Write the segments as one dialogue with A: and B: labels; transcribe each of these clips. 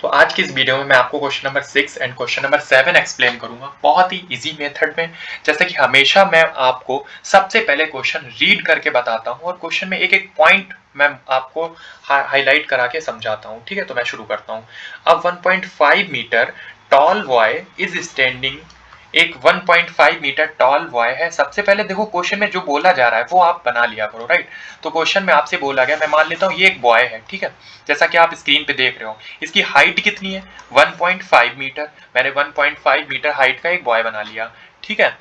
A: तो आज की इस वीडियो में मैं आपको question number 6 and question number 7 explain करूंगा बहुत ही इजी मेथड में। जैसे कि हमेशा मैं आपको सबसे पहले क्वेश्चन रीड करके बताता हूं और क्वेश्चन में एक एक पॉइंट मैं आपको हाईलाइट करा के समझाता हूं। ठीक है, तो मैं शुरू करता हूं। अब 1.5 metre tall boy is standing, एक 1.5 मीटर टॉल बॉय है। सबसे पहले देखो क्वेश्चन में जो बोला जा रहा है वो आप बना लिया करो, राइट। तो क्वेश्चन में आपसे बोला गया, मैं मान लेता हूँ ये एक बॉय है, ठीक है, जैसा कि आप स्क्रीन पे देख रहे हो। इसकी हाइट कितनी है? 1.5 मीटर। मैंने 1.5 मीटर हाइट का एक बॉय बना लिया, ठीक है।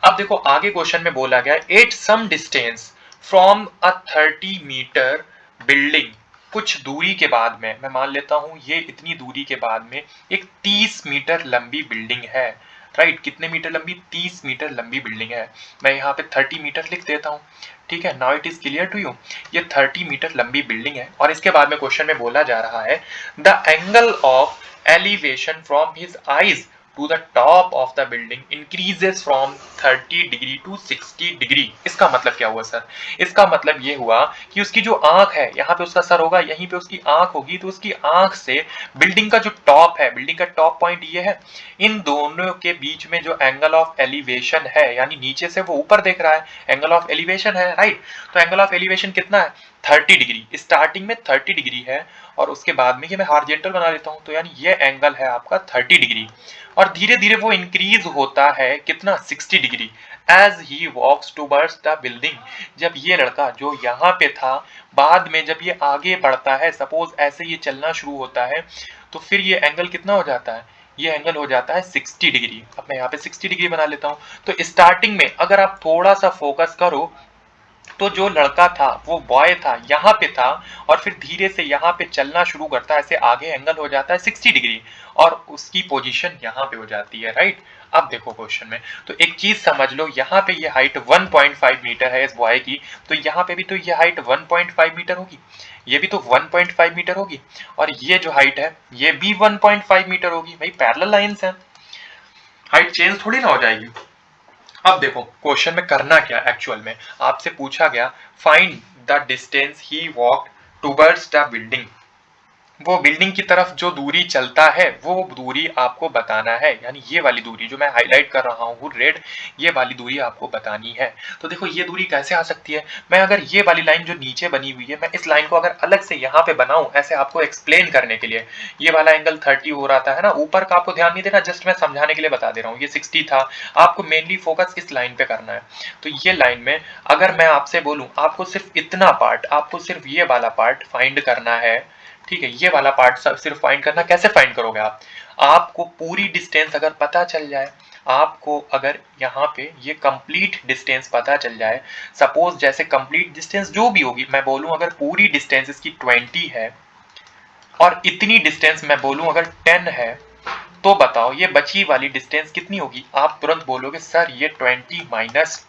A: अब देखो आगे क्वेश्चन में बोला गया at some distance from a 30 metre building, कुछ दूरी के बाद में, मैं मान लेता हूं ये इतनी दूरी के बाद में एक 30 मीटर लंबी बिल्डिंग है, राइट। कितने मीटर लंबी? 30 मीटर लंबी बिल्डिंग है। मैं यहाँ पे 30 मीटर लिख देता हूँ, ठीक है। Now it is clear to you. ये 30 मीटर लंबी बिल्डिंग है और इसके बाद में क्वेश्चन में बोला जा रहा है the angle of elevation from his eyes to the top of the building increases from 30 degree to 60 degree. इसका मतलब क्या हुआ सर? इसका मतलब ये हुआ कि उसकी जो आंख है, यहाँ पे उसका सर होगा, यहीं पे उसकी आंख होगी, तो उसकी आंख से बिल्डिंग का जो टॉप है, बिल्डिंग का टॉप पॉइंट ये है, इन दोनों के बीच में जो एंगल ऑफ एलिवेशन है, यानी नीचे से वो ऊपर देख रहा है, एंगल ऑफ एलिवेशन है, राइट। तो एंगल ऑफ एलिवेशन कितना है? 30 डिग्री। स्टार्टिंग में 30 डिग्री है और उसके बाद में ये मैं हॉरिजॉन्टल बना लेता हूं, तो यानी ये एंगल है आपका 30 डिग्री और धीरे धीरे वो इंक्रीज होता है कितना? 60 degree as he walks towards the building. जब ये लड़का जो यहाँ पे था, बाद में जब ये आगे बढ़ता है, सपोज ऐसे ये चलना शुरू होता है, तो फिर ये एंगल कितना हो जाता है? ये एंगल हो जाता है 60 डिग्री। अब मैं यहाँ पे 60 डिग्री बना लेता हूँ। तो स्टार्टिंग में अगर आप थोड़ा सा फोकस करो तो जो लड़का था, वो बॉय था, यहाँ पे था और फिर धीरे से यहाँ पे चलना शुरू करता है, ऐसे आगे एंगल हो जाता है 60 डिग्री और उसकी पोजीशन यहाँ पे हो जाती है, राइट। अब देखो क्वेश्चन में, तो एक चीज समझ लो, यहाँ पे ये हाइट 1.5 मीटर है इस बॉय की, तो यहाँ पे भी तो ये हाइट 1.5 मीटर होगी, ये भी तो 1.5 मीटर होगी और ये जो हाइट है ये भी 1.5 मीटर होगी। भाई पैरेलल लाइंस हैं, हाइट चेंज थोड़ी ना हो जाएगी। अब देखो क्वेश्चन में करना क्या, एक्चुअल में आपसे पूछा गया find the distance he walk towards the building. वो बिल्डिंग की तरफ जो दूरी चलता है वो दूरी आपको बताना है, यानी ये वाली दूरी जो मैं हाईलाइट कर रहा हूँ रेड, ये वाली दूरी आपको बतानी है। तो देखो ये दूरी कैसे आ सकती है? मैं अगर ये वाली लाइन जो नीचे बनी हुई है, मैं इस लाइन को अगर अलग से यहाँ पे बनाऊं ऐसे आपको एक्सप्लेन करने के लिए, ये वाला एंगल 30 हो रहा था, है ना, ऊपर का आपको ध्यान नहीं देना, जस्ट मैं समझाने के लिए बता दे रहा हूँ। ये 60 था, आपको मेनली फोकस इस लाइन पे करना है। तो ये लाइन में अगर मैं आपसे बोलूं आपको सिर्फ इतना पार्ट, आपको सिर्फ ये वाला पार्ट फाइंड करना है, ठीक है, ये वाला पार्ट सिर्फ फाइंड करना। कैसे फाइंड करोगे आप? आपको पूरी डिस्टेंस अगर पता चल जाए, आपको अगर यहाँ पे ये कंप्लीट डिस्टेंस पता चल जाए, सपोज जैसे कंप्लीट डिस्टेंस जो भी होगी, मैं बोलूं अगर पूरी डिस्टेंस इसकी 20 है और इतनी डिस्टेंस मैं बोलूं अगर 10 है, तो बताओ ये बची वाली डिस्टेंस कितनी होगी? आप तुरंत बोलोगे सर ये 20 माइनस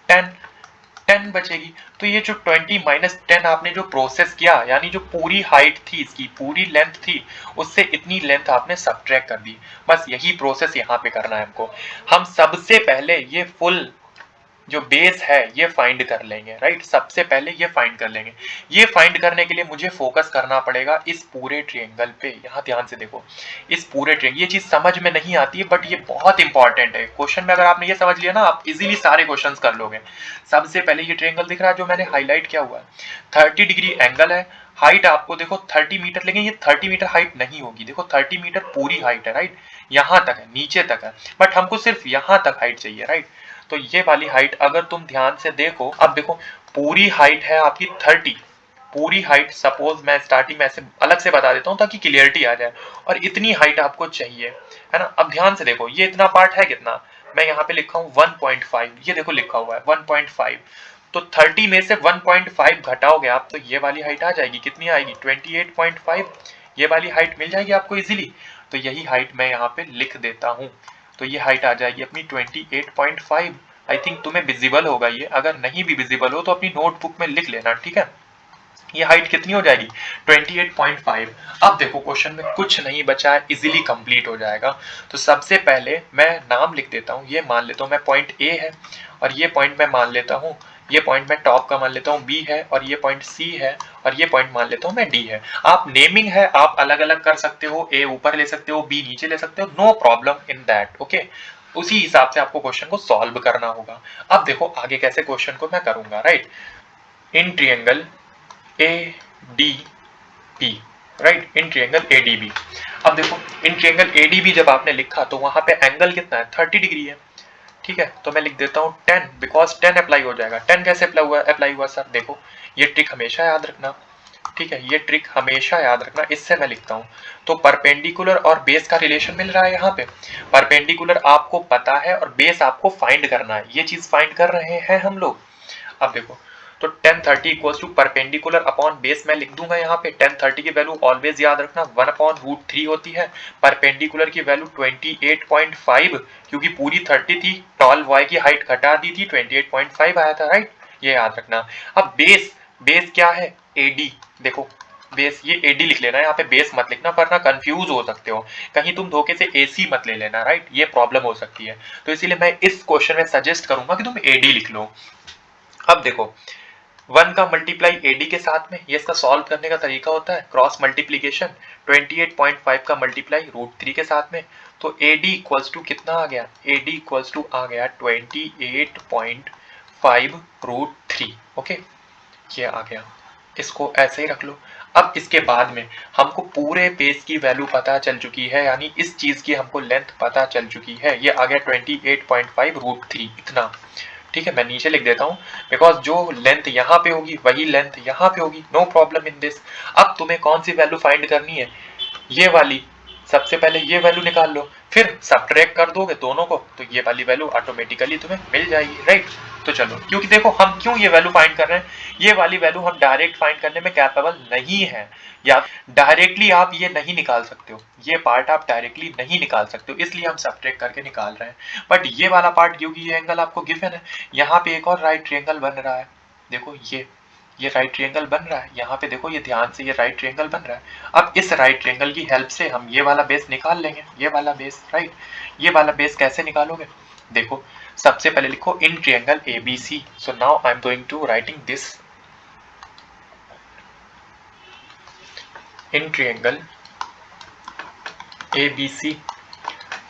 A: 10 बचेगी। तो ये जो 20 माइनस 10 आपने जो प्रोसेस किया, यानी जो पूरी हाइट थी, इसकी पूरी लेंथ थी, उससे इतनी लेंथ आपने सब्ट्रैक्ट कर दी। बस यही प्रोसेस यहाँ पे करना है हमको। हम सबसे पहले ये फुल जो बेस है ये फाइंड कर लेंगे, राइट। सबसे पहले ये फाइंड कर लेंगे। ये फाइंड करने के लिए मुझे फोकस करना पड़ेगा इस पूरे ट्रायंगल पे। यहाँ ध्यान से देखो, इस पूरे ट्रायंगल, ये चीज समझ में नहीं आती है बट ये बहुत इंपॉर्टेंट है। क्वेश्चन में अगर आपने ये समझ लिया ना, आप इजीली सारे क्वेश्चन कर लोगे। सबसे पहले ये ट्रायंगल दिख रहा है जो मैंने हाईलाइट किया हुआ है, 30 डिग्री एंगल है, हाइट आपको देखो 30 मीटर, लेकिन ये 30 मीटर हाइट नहीं होगी। देखो 30 मीटर पूरी हाइट है, राइट, यहाँ तक है, नीचे तक है, बट हमको सिर्फ यहाँ तक हाइट चाहिए, राइट। तो ये वाली हाइट अगर तुम ध्यान से देखो, अब देखो पूरी हाइट है आपकी 30, पूरी हाइट, सपोज मैं स्टार्टिंग में ऐसे अलग से बता देता हूँ ताकि क्लियरिटी आ जाए, और इतनी हाइट आपको चाहिए, है ना। अब ध्यान से देखो ये इतना पार्ट है कितना, मैं यहाँ पे लिखा हूँ 1.5, ये देखो लिखा हुआ है 1.5, तो 30 में से 1.5 घटाओगे आप तो ये वाली हाइट आ जाएगी। कितनी आएगी? 28.5। ये वाली हाइट मिल जाएगी आपको इजीली। तो यही हाइट मैं यहाँ पे लिख देता हूँ, तो ये हाइट आ जाएगी अपनी 28.5। आई थिंक तुम्हें विजिबल होगा ये, अगर नहीं भी विजिबल हो तो अपनी नोटबुक में लिख लेना, ठीक है। ये हाइट कितनी हो जाएगी? 28.5। अब देखो क्वेश्चन में कुछ नहीं बचा है, इजीली कंप्लीट हो जाएगा। तो सबसे पहले मैं नाम लिख देता हूँ, ये मान लेता हूँ मैं पॉइंट ए है और ये पॉइंट मैं मान लेता हूँ ये पॉइंट मैं टॉप का मान लेता हूँ B है, और ये पॉइंट C है, और ये पॉइंट मान लेता हूँ मैं D है। आप नेमिंग है आप अलग अलग कर सकते हो, A ऊपर ले सकते हो, B नीचे ले सकते हो, no problem in that. Okay, उसी हिसाब से आपको क्वेश्चन को सॉल्व करना होगा। अब देखो आगे कैसे क्वेश्चन को मैं करूंगा, राइट। इन ट्रिएंगल ADB, राइट, इन ट्रिएंगल ADB। अब देखो इन ट्रिएंगल ADB जब आपने लिखा तो वहां पे एंगल कितना है, 30 डिग्री है। ठीक है, तो मैं लिख देता हूँ 10, बिकॉज 10 अप्लाई हो जाएगा। 10 कैसे अप्लाई हुआ सर, देखो ये ट्रिक हमेशा याद रखना। ठीक है, ये ट्रिक हमेशा याद रखना। इससे मैं लिखता हूँ तो परपेंडिकुलर और बेस का रिलेशन मिल रहा है यहाँ पे। परपेंडिकुलर आपको पता है और बेस आपको फाइंड करना है, ये चीज फाइंड कर रहे हैं हम लोग। अब देखो तो tan 30 equals to perpendicular upon base मैं लिख दूंगा यहाँ पे। tan 30 की वैल्यू ऑलवेज याद रखना 1/√3 होती है। परपेंडिकुलर की वैल्यू 28.5, क्योंकि पूरी 30 थी, टॉल बॉय की हाइट घटा दी थी, 28.5 आया था, राइट, ये याद रखना। अब बेस, बेस क्या है, AD। देखो बेस, ये AD लिख लेना, यहाँ पे बेस मत लिखना वरना कंफ्यूज हो सकते हो, कहीं तुम धोखे से AC मत ले लेना, राइट, ये प्रॉब्लम हो सकती है। तो इसीलिए मैं इस क्वेश्चन में सजेस्ट करूंगा कि तुम AD लिख लो। अब देखो 1 का मल्टीप्लाई AD के साथ में, ये इसका सॉल्व करने का तरीका होता है क्रॉस मल्टीप्लीकेशन। 28.5 का मल्टीप्लाई √3 के साथ में, तो AD इक्वल्स टू कितना आ गया, AD इक्वल्स टू आ गया 28.5 √3। ओके, ये आ गया, इसको ऐसे ही रख लो। अब इसके बाद में हमको पूरे बेस की वैल्यू पता चल चुकी है, यानी इस चीज की हमको लेंथ पता चल चुकी है, ये आ गया 28.5 √3 इतना। ठीक है, मैं नीचे लिख देता हूँ, बिकॉज जो लेंथ यहाँ पे होगी वही लेंथ यहाँ पे होगी, नो प्रॉब्लम इन दिस। अब तुम्हें कौन सी वैल्यू फाइंड करनी है, ये वाली। सबसे पहले ये वैल्यू निकाल लो, फिर सब्ट्रैक्ट कर दोगे दोनों को तो ये वाली वैल्यू ऑटोमेटिकली तुम्हें मिल जाएगी, राइट। तो चलो, क्योंकि देखो हम क्यों ये वैल्यू फाइंड कर रहे हैं, ये वाली वैल्यू हम डायरेक्ट फाइंड करने में कैपेबल नहीं है, या डायरेक्टली आप ये नहीं निकाल सकते हो, ये पार्ट आप डायरेक्टली नहीं निकाल सकते हो, इसलिए हम सब्ट्रैक्ट करके निकाल रहे हैं। बट ये वाला पार्ट, क्योंकि ये एंगल आपको गिवन है, यहाँ पे एक और राइट ट्रायंगल बन रहा है, देखो ये राइट ट्रायंगल बन रहा है, यहाँ पे देखो ये ध्यान से, ये राइट ट्रायंगल बन रहा है। अब इस राइट ट्रायंगल की हेल्प से हम ये वाला बेस निकाल लेंगे, ये वाला बेस, राइट। ये वाला बेस कैसे निकालोगे, देखो सबसे पहले लिखो in triangle ABC। So now I am going to writing this in triangle ABC।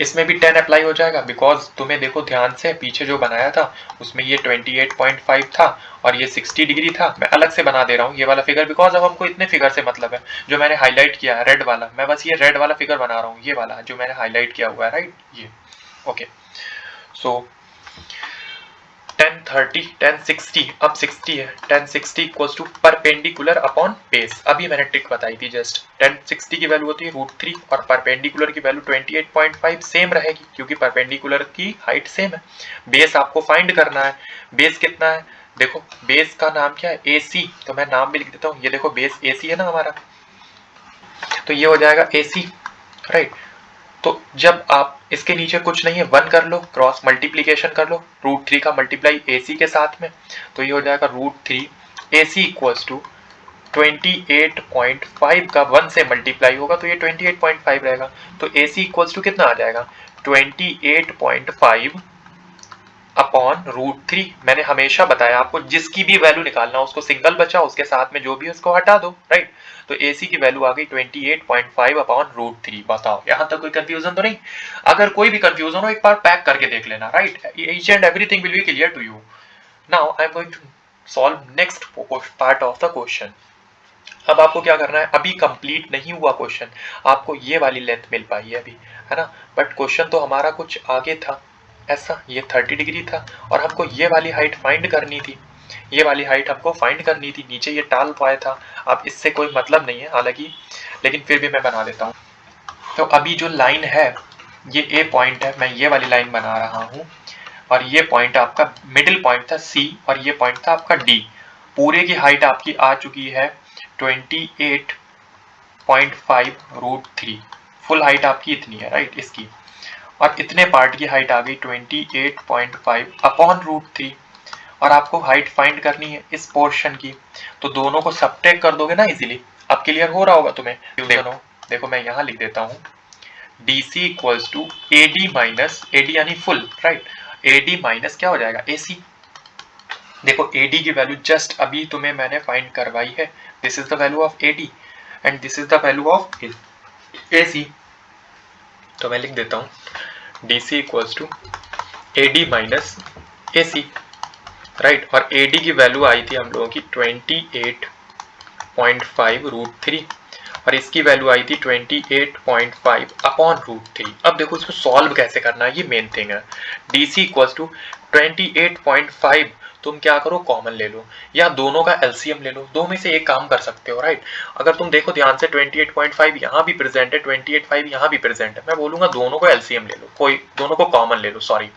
A: इसमें भी 10 अप्लाई हो जाएगा, बिकॉज तुम्हें देखो ध्यान से पीछे जो बनाया था उसमें ये 28.5 था और ये 60 डिग्री था। मैं अलग से बना दे रहा हूँ ये वाला फिगर, बिकॉज अब हमको इतने फिगर से मतलब है। जो मैंने हाईलाइट किया है रेड वाला, मैं बस ये रेड वाला फिगर बना रहा हूँ, ये वाला जो मैंने हाईलाइट किया हुआ है, राइट, ये। ओके, सो 1030 1060, अब 60 है, 1060 equals to perpendicular upon base. अभी मैंने ट्रिक बताई थी जस्ट। 1060 की वैल्यू होती है √3 और परपेंडिकुलर की वैल्यू 28.5 सेम रहेगी, क्योंकि परपेंडिकुलर की हाइट सेम है। बेस आपको फाइंड करना है, बेस कितना है, देखो बेस का नाम क्या है, AC, तो मैं नाम भी लिख देता हूँ, ये देखो बेस AC है ना हमारा, तो ये हो जाएगा AC, राइट। तो जब आप इसके नीचे कुछ नहीं है, 1 कर लो, क्रॉस मल्टीप्लीकेशन कर लो, √3 का मल्टीप्लाई AC के साथ में, तो ये हो जाएगा √3 AC इक्वल्स टू 28.5 का 1 से मल्टीप्लाई होगा तो ये 28.5 रहेगा। तो AC इक्वल्स टू कितना आ जाएगा, 28.5 अपॉन √3। मैंने हमेशा बताया आपको, जिसकी भी वैल्यू निकालना उसको सिंगल बचा, उसके साथ में जो भी उसको हटा दो, राइट। तो AC की वैल्यू आ गई 28.5 अपॉन √3। बताओ यहाँ तक कोई कंफ्यूजन तो नहीं? अगर कोई भी कंफ्यूजन हो एक बार पैक करके देख लेना, right, each and everything will be clear to you. Now I am going to solve next part of the question. अब आपको क्या करना है, अभी कंप्लीट नहीं हुआ क्वेश्चन, आपको ये वाली लेंथ मिल पाई है अभी, है ना, बट क्वेश्चन तो हमारा कुछ आगे था ऐसा। ये 30 डिग्री था और हमको ये वाली हाइट फाइंड करनी थी, ये वाली हाइट हमको फाइंड करनी थी, नीचे ये टाल पाया था। अब इससे कोई मतलब नहीं है हालांकि, लेकिन फिर भी मैं बना देता हूँ। तो अभी जो लाइन है ये A पॉइंट है, मैं ये वाली लाइन बना रहा हूँ, और ये पॉइंट आपका मिडिल पॉइंट था C, और ये पॉइंट था आपका D। पूरे की हाइट आपकी आ चुकी है 28.5 √3। फुल हाइट आपकी इतनी है, राइट, इसकी, और इतने पार्ट की हाइट आ गई 28.5 अपॉन √3, और आपको हाइट फाइंड करनी है इस पोर्शन की, तो दोनों को सब्ट्रैक्ट कर दोगे ना इजीली। अब क्लियर हो रहा होगा तुम्हें, देखो मैं यहाँ लिख देता हूँ DC equals to AD minus AD यानी फुल, राइट, AD माइनस क्या हो जाएगा AC, देखो AD की वैल्यू जस्ट अभी तुम्हें मैंने फाइंड करवाई है, this is the value of AD and this is the value of AC। तो मैं लिख देता हूँ DC equals to AD minus AC, right. और AD की वैल्यू आई थी हम लोगों की 28.5√3 और इसकी वैल्यू आई थी 28.5 अपॉन √3। अब देखो इसको सॉल्व कैसे करना है, ये मेन थिंग है। DC इक्वल्स टू 28.5, तुम क्या करो कॉमन ले लो या दोनों का एलसीएम ले लो, दो में से एक काम कर सकते हो, राइट। अगर तुम देखो ध्यान से 28.5 यहाँ भी प्रेजेंट है, 28.5 यहाँ भी प्रेजेंट है, मैं बोलूंगा दोनों को एलसीएम ले लो, कोई दोनों को कॉमन ले लो, सॉरी।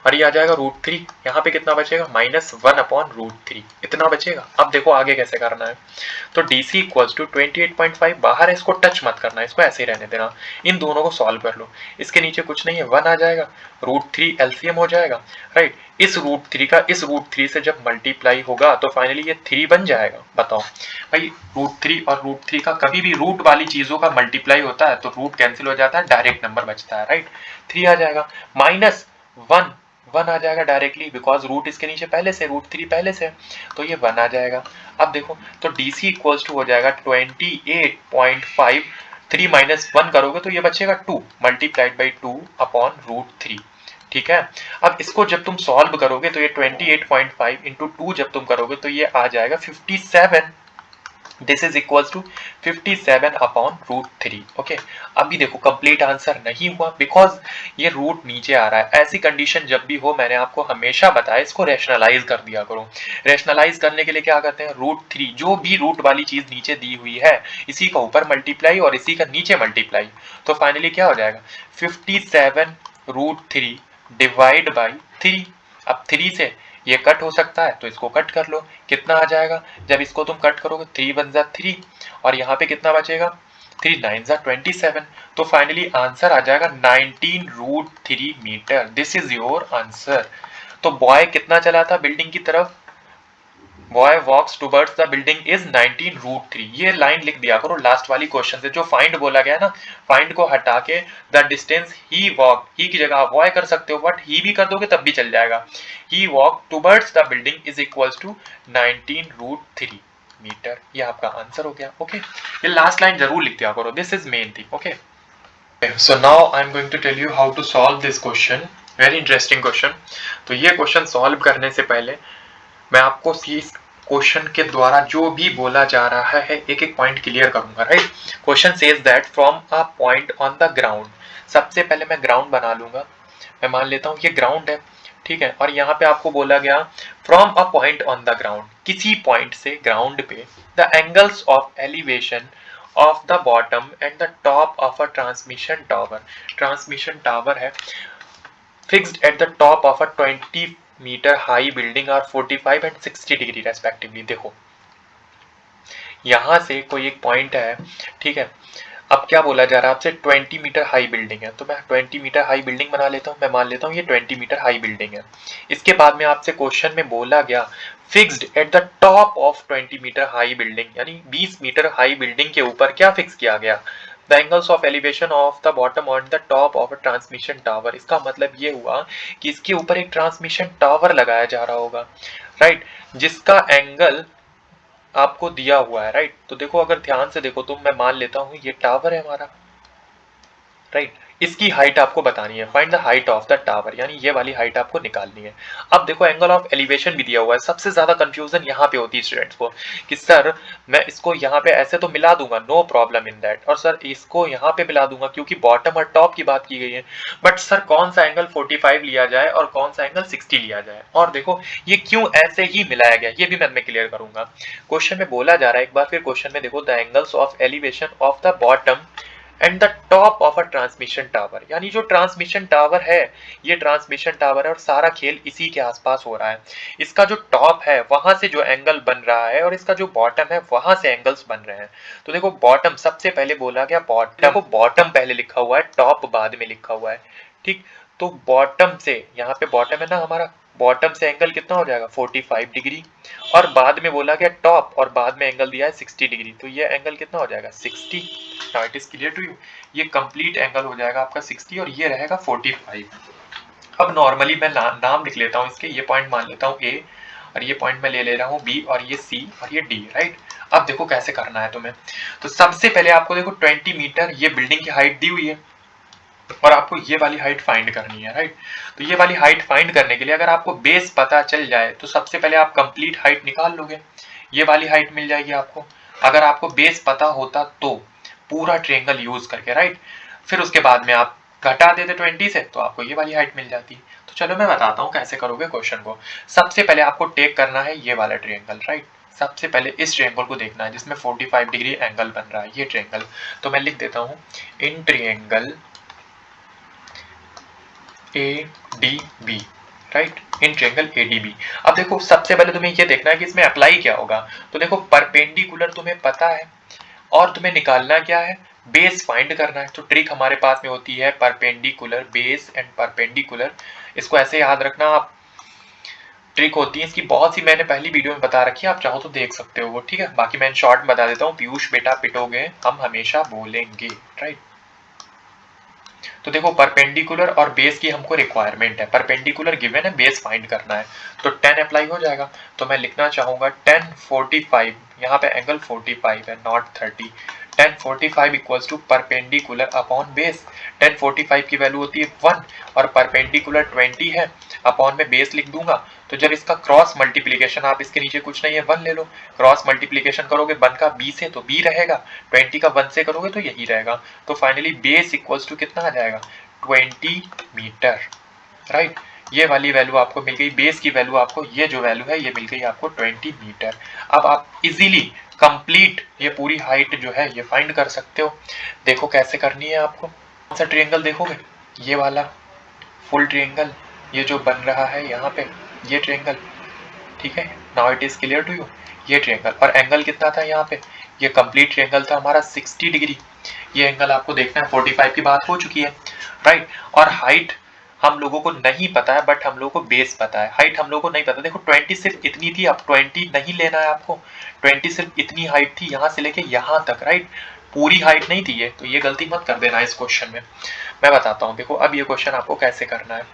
A: और ये आ जाएगा √3, यहाँ पे कितना बचेगा -1/√3, इतना बचेगा। अब देखो आगे कैसे करना है। तो DC इक्वल्स टू 28.5 बाहर है, इसको टच मत करना, इसको ऐसे ही रहने देना। इन दोनों को सॉल्व कर लो, इसके नीचे कुछ नहीं है, 1 आ जाएगा, √3 एलसीएम हो जाएगा, राइट। इस √3 का इस √3 से जब मल्टीप्लाई होगा तो फाइनली ये 3 बन जाएगा। बताओ भाई, √3 और √3 का कभी भी रूट वाली चीजों का मल्टीप्लाई होता है तो रूट कैंसिल हो जाता है, डायरेक्ट नंबर बचता है, राइट। 3 आ जाएगा, -1 आ जाएगा डायरेक्टली, बिकॉज रूट इसके नीचे पहले से, √3 पहले से, तो ये 1 आ जाएगा। अब देखो तो DC इक्वल्स टू हो जाएगा 28.5, 3 - 1 करोगे तो ये बचेगा 2 मल्टीप्लाइड बाई 2 अपॉन √3, ठीक है। अब इसको जब तुम सॉल्व करोगे तो ये 28.5 इंटू 2 जब तुम करोगे तो ये आ जाएगा 57, this is equals to 57 upon √3। Okay, अभी देखो कंप्लीट आंसर नहीं हुआ बिकॉज ये रूट नीचे आ रहा है। ऐसी कंडीशन जब भी हो, मैंने आपको हमेशा बताया इसको रैशनलाइज कर दिया करो। रैशनलाइज करने के लिए क्या करते हैं, √3 जो भी रूट वाली चीज नीचे दी हुई है इसी का ऊपर मल्टीप्लाई और इसी का नीचे मल्टीप्लाई, तो फाइनली क्या हो जाएगा 57√3 डिवाइड बाई 3। अब 3 से ये कट हो सकता है तो इसको कट कर लो, कितना आ जाएगा जब इसको तुम कट करोगे, 3 × 1 = 3 और यहाँ पे कितना बचेगा, 3 × 9 = 27। तो फाइनली आंसर आ जाएगा 19√3 metre, this is your answer. तो बॉय कितना चला था बिल्डिंग की तरफ, boy walks towards the building is 19√3। ये लाइन लिख दिया करो लास्ट वाली क्वेश्चन से, जो फाइंड बोला गया ना, फाइंड को हटा के द डिस्टेंस ही वॉक, ही की जगह आप बॉय कर सकते हो बट ही भी कर दोगे तब भी चल जाएगा। He walk towards the building is equals to 19√3 meter, ये आपका आंसर हो गया। ओके, ये लास्ट लाइन जरूर लिख दिया करो, this is main thing. Okay, so now I'm going to tell you how to solve this question, very interesting question। तो ये क्वेश्चन सॉल्व करने से पहले मैं आपको इस क्वेश्चन के द्वारा जो भी बोला जा रहा है एक एक पॉइंट क्लियर करूंगा, right. Question says that from a point on the ground, सबसे पहले मैं ग्राउंड बना लूंगा, मैं मान लेता हूं ये ग्राउंड है, ठीक है। और यहाँ पे आपको बोला गया from a point on the ground, किसी पॉइंट से ग्राउंड पे the angles of elevation of the bottom and the top of a transmission tower, transmission tower है fixed at the top of a 20 metre high building are 45 and 60 degree respectively. देखो यहां से कोई एक point है, ठीक है। अब क्या बोला जा रहा है आपसे, 20 मीटर हाई बिल्डिंग है, तो मैं 20 मीटर हाई बिल्डिंग बना लेता हूं, मैं मान लेता हूं ये 20 मीटर हाई बिल्डिंग है। इसके बाद में आपसे क्वेश्चन में बोला गया fixed at the top of 20 metre high building, यानी 20 मीटर हाई बिल्डिंग के ऊपर क्या फिक्स किया गया, the angles of elevation of the bottom on the top of a transmission tower. इसका मतलब ये हुआ कि इसके ऊपर एक ट्रांसमिशन टावर लगाया जा रहा होगा, राइट, जिसका एंगल आपको दिया हुआ है, राइट। तो देखो अगर ध्यान से देखो तुम, मैं मान लेता हूं ये टावर है हमारा, राइट। इसकी हाइट आपको बतानी है, find the height of the tower, यानी ये वाली हाइट आपको निकालनी है। अब देखो एंगल ऑफ एलिवेशन भी दिया हुआ है, सबसे ज्यादा कंफ्यूजन यहाँ पे होती है स्टूडेंट्स को कि सर मैं इसको यहाँ पे ऐसे तो मिला दूंगा, नो प्रॉब्लम इन दैट, और सर इसको यहाँ पे मिला दूंगा क्योंकि बॉटम और टॉप की बात की गई है, बट सर कौन सा एंगल 45 लिया जाए और कौन सा एंगल 60 लिया जाए, और देखो ये क्यों ऐसे ही मिलाया गया ये भी मैं क्लियर करूंगा। क्वेश्चन में बोला जा रहा है, एक बार फिर क्वेश्चन में देखो, the angles of elevation of the bottom and the top of a transmission tower, यानी जो ट्रांसमिशन टावर है, ये ट्रांसमिशन टावर है और सारा खेल इसी के आसपास हो रहा है। इसका जो टॉप है वहां से जो एंगल बन रहा है और इसका जो बॉटम है वहां से एंगल्स बन रहे हैं। तो देखो बॉटम सबसे पहले बोला गया, देखो बॉटम पहले लिखा हुआ है, टॉप बाद में लिखा हुआ है, ठीक। तो बॉटम से, यहाँ पे बॉटम है ना हमारा, बॉटम से एंगल कितना हो जाएगा 45 डिग्री, और बाद में बोला गया टॉप और बाद में एंगल दिया है 60 डिग्री, तो ये एंगल कितना हो जाएगा 60। Now it is clear to you, ये कंप्लीट एंगल हो जाएगा आपका 60 और ये रहेगा 45। अब नॉर्मली मैं नाम लिख लेता हूँ इसके, ये पॉइंट मान लेता हूँ ए और ये पॉइंट मैं ले रहा हूँ बी, और ये सी और ये डी, राइट। अब देखो कैसे करना है तुम्हें। तो सबसे पहले आपको देखो 20 मीटर ये बिल्डिंग की हाइट दी हुई है और आपको ये वाली हाइट फाइंड करनी है, राइट। तो ये वाली हाइट फाइंड करने के लिए अगर आपको बेस पता चल जाए तो सबसे पहले आप कंप्लीट हाइट निकाल लोगे, ये वाली हाइट मिल जाएगी आपको। अगर आपको बेस पता होता तो पूरा ट्रायंगल यूज करके, राइट, फिर उसके बाद में आप घटा देते 20 से तो आपको ये वाली हाइट मिल जाती। तो चलो मैं बताता हूँ कैसे करोगे क्वेश्चन को। सबसे पहले आपको टेक करना है ये वाला ट्रायंगल, राइट। सबसे पहले इस ट्रायंगल को देखना है जिसमें 45 डिग्री एंगल बन रहा है, ये ट्रायंगल। तो मैं लिख देता हूँ in triangle ADB, right, in triangle ADB। अब देखो सबसे पहले तुम्हें ये देखना है कि इसमें अप्लाई क्या होगा। तो देखो परपेंडिकुलर तुम्हें पता है और तुम्हें निकालना क्या है, बेस फाइंड करना है। तो ट्रिक हमारे पास में होती है परपेंडिकुलर, बेस एंड परपेंडिकुलर। इसको ऐसे याद रखना आप, ट्रिक होती है इसकी बहुत सी, मैंने पहली वीडियो में बता रखी है, आप चाहो तो देख सकते हो वो, ठीक है। बाकी मैं शॉर्ट में बता देता हूँ, पीयूष बेटा पिटोगे हम हमेशा बोलेंगे, राइट। तो देखो परपेंडिकुलर और बेस की हमको रिक्वायरमेंट है, परपेंडिकुलर गिवन है, बेस फाइंड करना है, तो 10 अप्लाई हो जाएगा। तो मैं लिखना चाहूंगा 10 45, यहाँ पे एंगल 45 है not 30, 10 45 equals to perpendicular upon base. 10 45 की वैल्यू होती है 1 और परपेंडिकुलर 20 है, अपॉन में बेस लिख दूंगा। तो जब इसका क्रॉस मल्टीप्लीकेशन, आप इसके नीचे कुछ नहीं है 1 ले लो, क्रॉस मल्टीप्लीकेशन करोगे 1 का b से तो b रहेगा, 20 का 1 से करोगे तो यही रहेगा। तो फाइनली बेस इक्वल्स टू कितना आ जाएगा 20 मीटर, राइट। ये वाली वैल्यू आपको मिल गई, बेस की वैल्यू आपको, ये जो वैल्यू है ये मिल गई आपको 20 मीटर। अब आप इजीली कंप्लीट ये पूरी हाइट जो है ये फाइंड कर सकते हो। देखो कैसे करनी है आपको। कौन सा ट्रायंगल देखोगे, ये वाला फुल ट्रायंगल, ये जो बन रहा है यहाँ पे, ये ट्रायंगल, ठीक है। Now it is clear to you, ये ट्रायंगल। और एंगल कितना था यहाँ पे, ये कंप्लीट ट्रायंगल था हमारा 60 डिग्री। ये एंगल आपको देखना है, 45 की बात हो चुकी है, राइट। और हाइट हम लोगों को नहीं पता है, बट हम लोगों को बेस पता है, हाइट हम लोगों को नहीं पता। देखो 20 सिर्फ इतनी थी, अब 20 नहीं लेना है आपको, 20 सिर्फ इतनी हाइट थी यहाँ से लेके यहाँ तक, राइट, पूरी हाइट नहीं थी ये। तो ये गलती मत कर देना इस क्वेश्चन में, मैं बताता हूँ। देखो अब ये क्वेश्चन आपको कैसे करना है।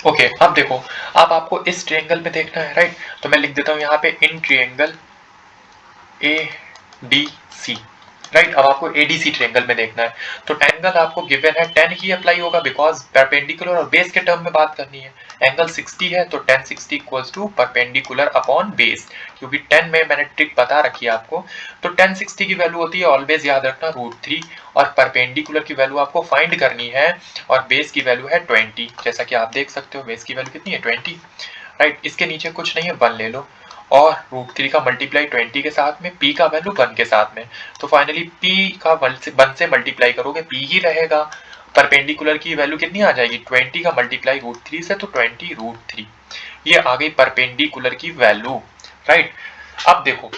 A: ओके, अब देखो अब आपको इस ट्रायंगल में देखना है, राइट। तो मैं लिख देता हूँ यहाँ पे इन ट्रायंगल ADC, राइट। अब आपको ADC ट्रायंगल में देखना है। तो एंगल आपको गिवन है 10 ही अप्लाई होगा, बिकॉज परपेंडिकुलर और बेस के टर्म में बात करनी है। एंगल 60 है तो 10 60 equals to perpendicular upon base, क्योंकि 10 में मैंने ट्रिक बता रखी है आपको। तो 10 60 की वैल्यू होती है, ऑलवेज याद रखना, √3, और परपेंडिकुलर की वैल्यू आपको फाइंड करनी है और बेस की वैल्यू है 20। जैसा कि आप देख सकते हो बेस की वैल्यू कितनी है 20, राइट। इसके नीचे कुछ नहीं है, 1 ले लो और √3 का मल्टीप्लाई 20 के साथ में, p का वैल्यू 1 के साथ में। तो फाइनली p का 1 से मल्टीप्लाई करोगे p ही रहेगा। परपेंडिकुलर की वैल्यू कितनी आ जाएगी 20 का मल्टीप्लाई √3 से, तो 20 √3, ये आ गई परपेंडिकुलर की वैल्यू, राइट। अब देखो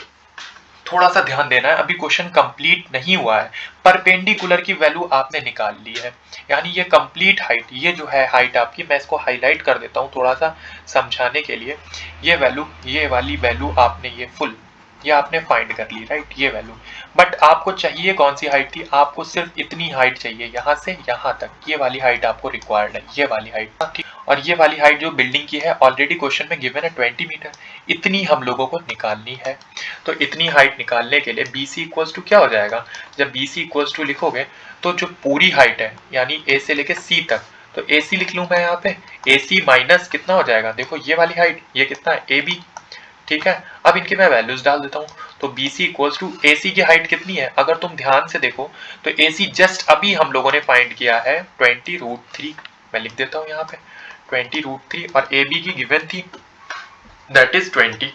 A: थोड़ा सा ध्यान देना है, अभी क्वेश्चन कंप्लीट नहीं हुआ है। परपेंडिकुलर की वैल्यू आपने निकाल ली है, यानी ये कंप्लीट हाइट, ये जो है हाइट आपकी, मैं इसको हाईलाइट कर देता हूँ थोड़ा सा समझाने के लिए। ये वैल्यू, ये वाली वैल्यू आपने ये फुल, ये आपने फाइंड कर ली, राइट, ये वैल्यू। बट आपको चाहिए कौन सी हाइट थी, आपको सिर्फ इतनी हाइट चाहिए, यहाँ से यहाँ तक, ये वाली हाइट आपको रिक्वायर्ड है, ये वाली हाइट, ठीक। और ये वाली हाइट जो बिल्डिंग की है ऑलरेडी क्वेश्चन में गिवन है 20 मीटर, इतनी हम लोगों को निकालनी है। तो इतनी हाइट निकालने के लिए BC इक्वल्स टू क्या हो जाएगा, जब BC इक्वल्स टू लिखोगे तो जो पूरी हाइट है यानी A से लेके C तक, तो AC लिख लूं मैं यहाँ पे, AC माइनस कितना हो जाएगा, देखो ये वाली हाइट, ये कितना है AB, ठीक है। अब इनके मैं वैल्यूज डाल देता हूँ। तो BC इक्वल्स टू AC की हाइट कितनी है, अगर तुम ध्यान से देखो तो AC जस्ट अभी हम लोगों ने फाइंड किया है 20 √3, मैं लिख देता हूँ यहाँ पे 20 √3, और AB की गिवन थी दैट इज 20,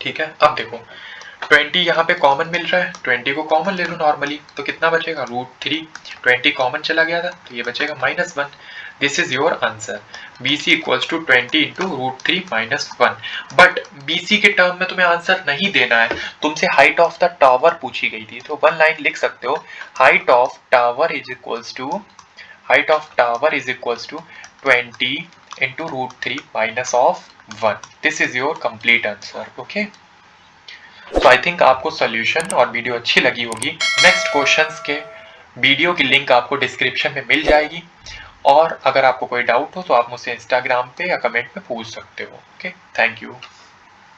A: ठीक है। अब देखो 20 यहाँ पे कॉमन मिल रहा है, 20 को कॉमन ले लो नॉर्मली, तो कितना बचेगा √3, 20 कॉमन चला गया था तो ये बचेगा -1। This is your answer, BC equals to 20 into √3 -1। But BC के टर्म में तुम्हें आंसर नहीं देना है, तुमसे हाइट ऑफ द टावर पूछी गई थी, तो 1 लाइन लिख सकते हो, height of tower is equals to 20 into √3 minus of 1. This is your complete answer. Okay. So I think आपको सॉल्यूशन और वीडियो अच्छी लगी होगी। नेक्स्ट क्वेश्चंस के वीडियो की लिंक आपको डिस्क्रिप्शन में मिल जाएगी, और अगर आपको कोई डाउट हो तो आप मुझसे इंस्टाग्राम पे या कमेंट में पूछ सकते हो। Okay, thank you.